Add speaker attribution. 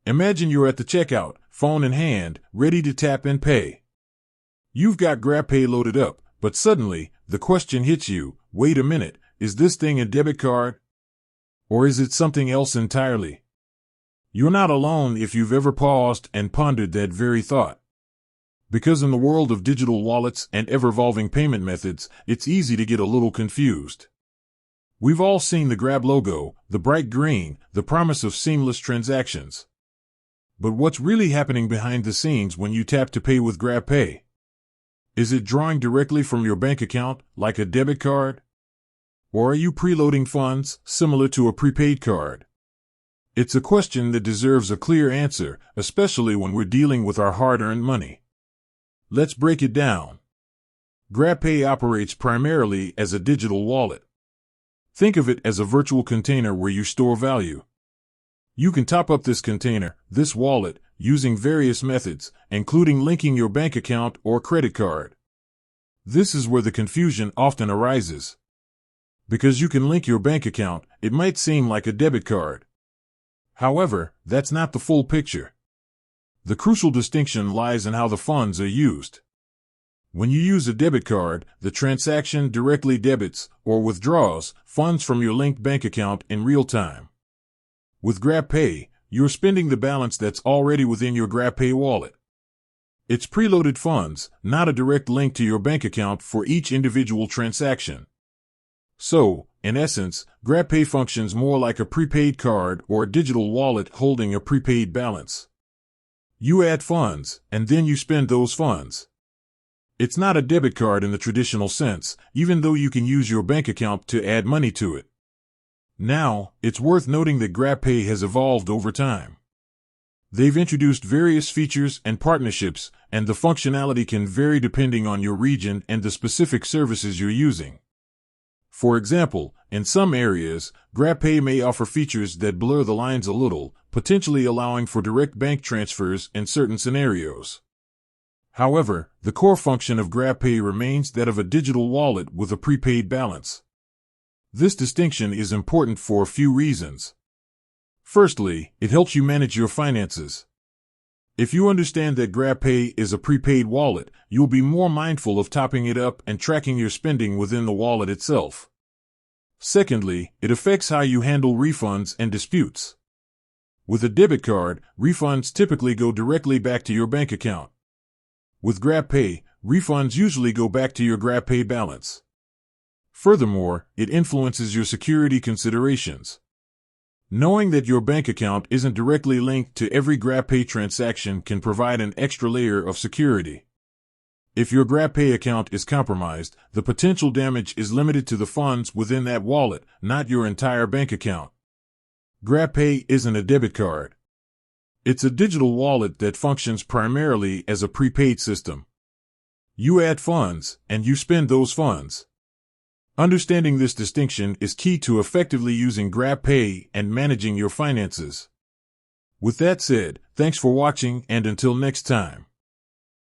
Speaker 1: Imagine you're at the checkout, phone in hand, ready to tap and pay. You've got Grabpay loaded up, but suddenly, the question hits you, wait a minute, is this thing a debit card? Or is it something else entirely? You're not alone if you've ever paused and pondered that very thought. Because in the world of digital wallets and ever-evolving payment methods, it's easy to get a little confused. We've all seen the Grab logo, the bright green, the promise of seamless transactions. But what's really happening behind the scenes when you tap to pay with Grabpay? Is it drawing directly from your bank account, like a debit card? Or are you preloading funds, similar to a prepaid card? It's a question that deserves a clear answer, especially when we're dealing with our hard-earned money. Let's break it down. Grabpay operates primarily as a digital wallet. Think of it as a virtual container where you store value. You can top up this container, this wallet, using various methods, including linking your bank account or credit card. This is where the confusion often arises. Because you can link your bank account, it might seem like a debit card. However, that's not the full picture. The crucial distinction lies in how the funds are used. When you use a debit card, the transaction directly debits or withdraws funds from your linked bank account in real time. With Grabpay, you're spending the balance that's already within your Grabpay wallet. It's preloaded funds, not a direct link to your bank account for each individual transaction. So, in essence, Grabpay functions more like a prepaid card or a digital wallet holding a prepaid balance. You add funds, and then you spend those funds. It's not a debit card in the traditional sense, even though you can use your bank account to add money to it. Now, it's worth noting that Grabpay has evolved over time. They've introduced various features and partnerships, and the functionality can vary depending on your region and the specific services you're using. For example, in some areas, Grabpay may offer features that blur the lines a little, potentially allowing for direct bank transfers in certain scenarios. However, the core function of Grabpay remains that of a digital wallet with a prepaid balance. This distinction is important for a few reasons. Firstly, it helps you manage your finances. If you understand that Grabpay is a prepaid wallet, you'll be more mindful of topping it up and tracking your spending within the wallet itself. Secondly, it affects how you handle refunds and disputes. With a debit card, refunds typically go directly back to your bank account. With Grabpay, refunds usually go back to your Grabpay balance. Furthermore, it influences your security considerations. Knowing that your bank account isn't directly linked to every Grabpay transaction can provide an extra layer of security. If your Grabpay account is compromised, the potential damage is limited to the funds within that wallet, not your entire bank account. Grabpay isn't a debit card. It's a digital wallet that functions primarily as a prepaid system. You add funds, and you spend those funds. Understanding this distinction is key to effectively using Grabpay and managing your finances. With that said, thanks for watching, and until next time.